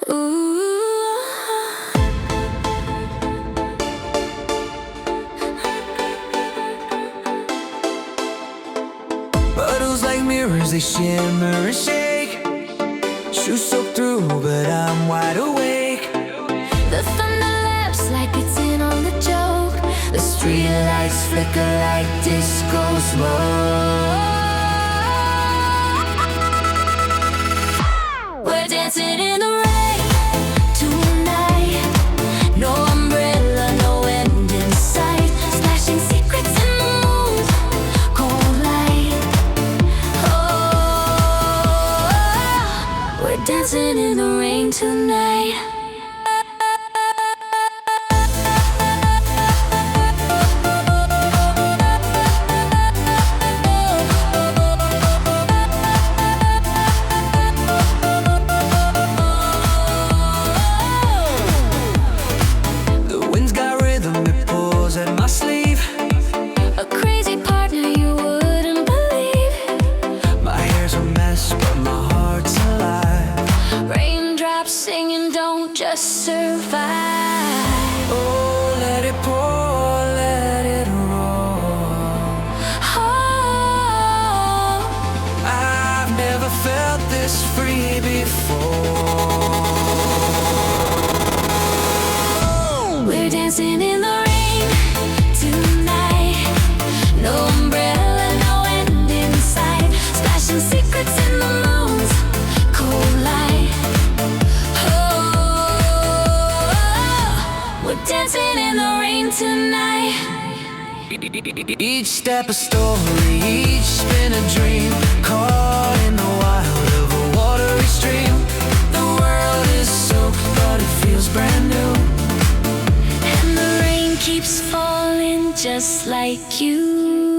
Ooh. Puddles like mirrors, they shimmer and shake. Shoes soaked through, but I'm wide awake. The thunder laughs like it's in on the joke. The street lights flicker like disco smoke. We're dancing in the rain tonight. No umbrella, no end in sight. Splashing secrets in the moon's cold light. Oh, we're dancing in the rain tonight. At my sleeve, a crazy partner you wouldn't believe. my hair's a mess, but my heart's alive. Raindrops singing, don't just survive. Oh, let it pour, let it roll. Oh, I've never felt this free before. we're dancing in the rain tonight. No umbrella, no end in sight. Splashing secrets in the moon's cold light. Oh, we're dancing in the rain tonight. Each step a story, each spin a dream. Caught in the wild of a watery stream. The world is soaked, but it feels brand new. And the rain keeps falling just like you.